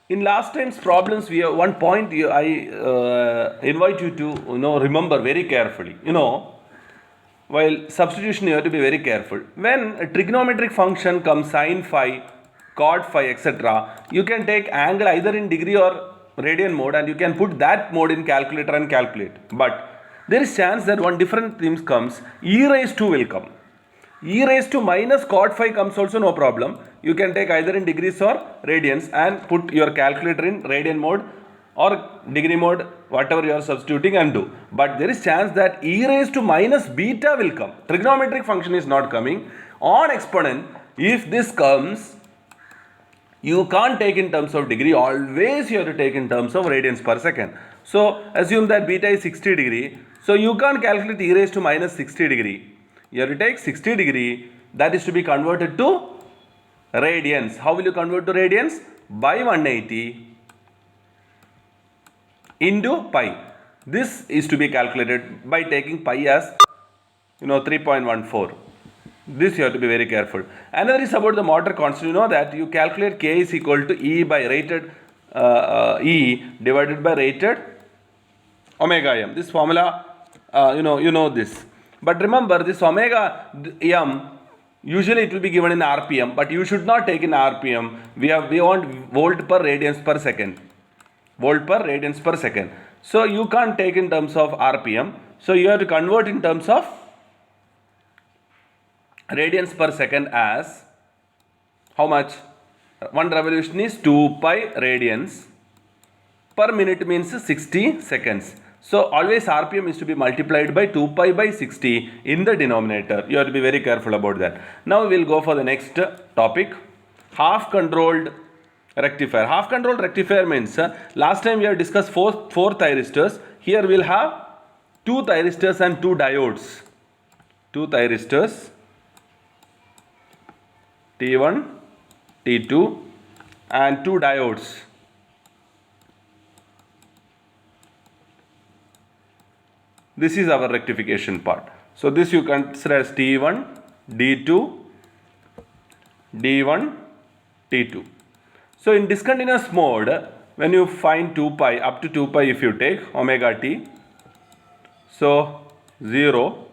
In last time's problems, we have one point I invite you to remember very carefully. While substitution, you have to be very careful. When a trigonometric function comes sine phi, cot phi, etc., you can take angle either in degree or radian mode, and you can put that mode in calculator and calculate. But there is chance that one different thing comes, e raised to will come. E raised to minus cot phi comes also, no problem. You can take either in degrees or radians and put your calculator in radian mode or degree mode, whatever you are substituting, and do. But there is chance that e raised to minus beta will come. Trigonometric function is not coming. On exponent, if this comes, you can't take in terms of degree, always you have to take in terms of radians per second. So assume that beta is 60 degree. So you can't calculate e raised to minus 60 degree. You have to take 60 degree, that is to be converted to radians. How will you convert to radians? By 180 into pi. This is to be calculated by taking pi as 3.14. This you have to be very careful. Another is about the motor constant. You know that you calculate K is equal to E by rated E divided by rated omega m. This formula, you know this. But remember, this omega m, usually it will be given in RPM, but you should not take in RPM. We want volt per radians per second. Volt per radians per second. So you can't take in terms of RPM. So you have to convert in terms of radians per second as how much? One revolution is 2 pi radians per minute means 60 seconds. So always RPM is to be multiplied by 2 pi by 60 in the denominator. You have to be very careful about that. Now we will go for the next topic. Half controlled rectifier. Half controlled rectifier means last time we have discussed four thyristors. Here we will have 2 thyristors and 2 diodes. 2 thyristors T1, T2 and 2 diodes. This is our rectification part. So this you consider as T1, D2, D1, T2. So in discontinuous mode, when you find 2 pi, up to 2 pi if you take omega t, so 0,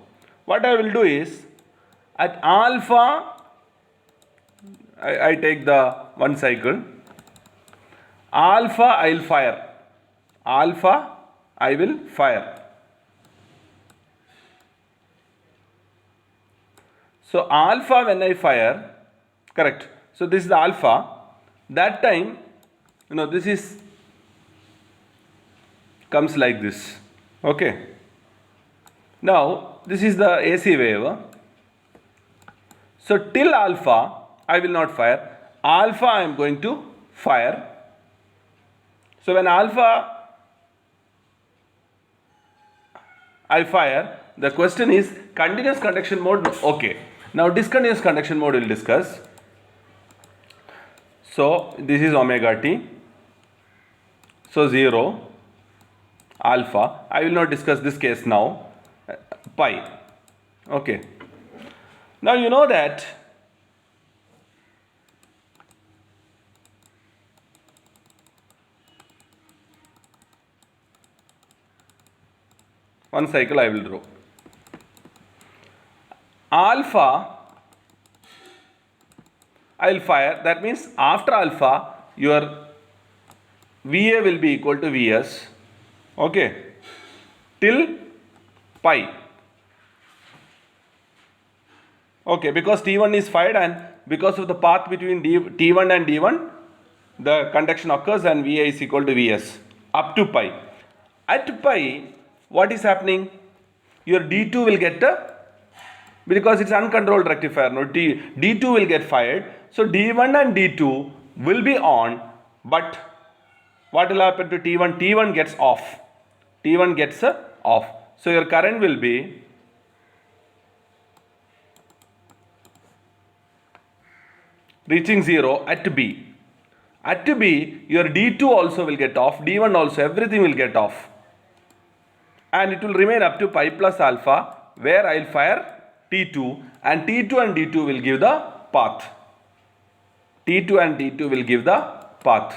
what I will do is, at alpha, I take the one cycle, alpha I will fire, alpha I will fire. So alpha when I fire, correct. So this is the alpha. That time, this is comes like this. Okay. Now this is the AC wave. So till alpha I will not fire. Alpha I am going to fire. So when alpha I fire, the question is continuous conduction mode. Okay. Now discontinuous conduction mode we will discuss. So this is omega t. So 0, alpha. I will not discuss this case now. Pi. Okay. Now you know that one cycle I will draw. Alpha I will fire. That means after alpha your VA will be equal to VS. Okay. Till pi. Okay, because T1 is fired and because of the path between T1 and D1, the conduction occurs and VA is equal to VS up to pi. At pi, what is happening? Your D2 will get because it's uncontrolled rectifier. No, D2 will get fired. So D1 and D2 will be on, but what will happen to T1? T1 gets off. T1 gets off. So your current will be reaching 0 at B. At B, your D2 also will get off, D1 also, everything will get off. And it will remain up to pi plus alpha, where I will fire T2 and T2 and D2 will give the path. T2 and D2 will give the path.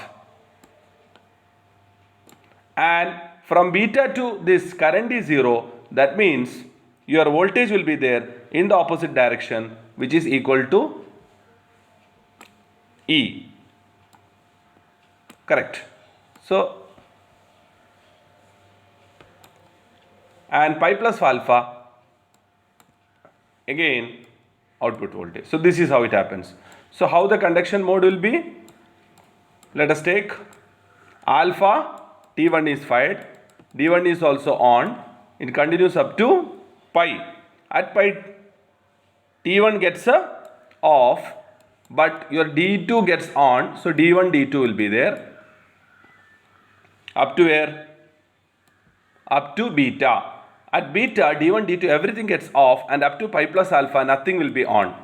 and from beta to this current is 0, that means your voltage will be there in the opposite direction, which is equal to E. Correct. So, and pi plus alpha, again output voltage. So this is how it happens. So how the conduction mode will be? Let us take alpha, T1 is fired, D1 is also on, it continues up to pi. At pi, T1 gets a off, but your D2 gets on, so D1, D2 will be there. Up to where? Up to beta. At beta, D1, D2, everything gets off, and up to pi plus alpha, nothing will be on.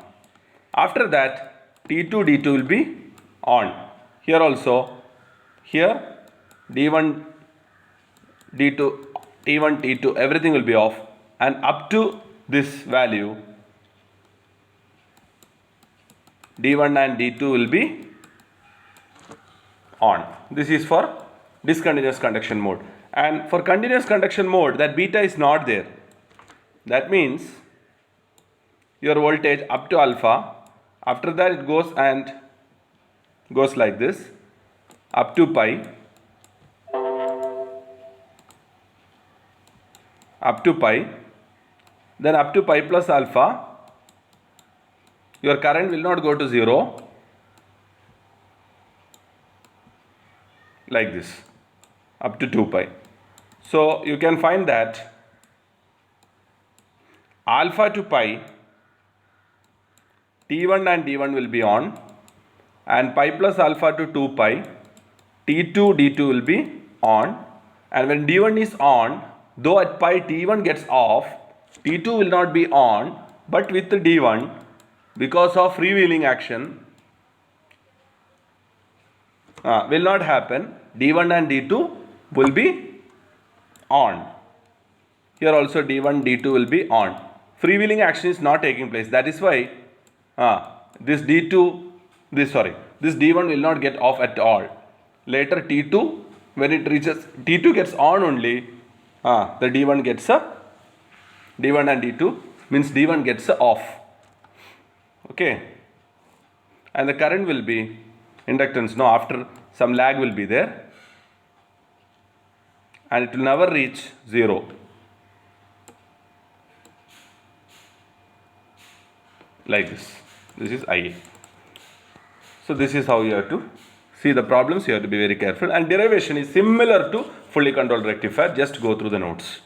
After that, T2, D2 will be on. Here also, here D1, D2, T1, T2, everything will be off, and up to this value, D1 and D2 will be on. This is for discontinuous conduction mode. And for continuous conduction mode, that beta is not there. That means your voltage up to alpha, after that it goes and goes like this, up to pi, then up to pi plus alpha, your current will not go to 0, like this, up to 2 pi. So you can find that alpha to pi, T1 and D1 will be on, and pi plus alpha to 2 pi, T2, D2 will be on, and when D1 is on, though at pi T1 gets off, T2 will not be on, but with the D1, because of freewheeling action, will not happen. D1 and D2 will be on. Here also D1, D2 will be on. Freewheeling action is not taking place. That is why this D1 will not get off at all. Later T2, when it reaches, T2 gets on only, the D1 gets D1 and D2 means D1 gets off. Okay. And the current will be inductance. No, after some lag will be there, and it will never reach 0. Like this. This is IA. So this is how you have to see the problems. You have to be very careful, and derivation is similar to fully controlled rectifier. Just go through the notes.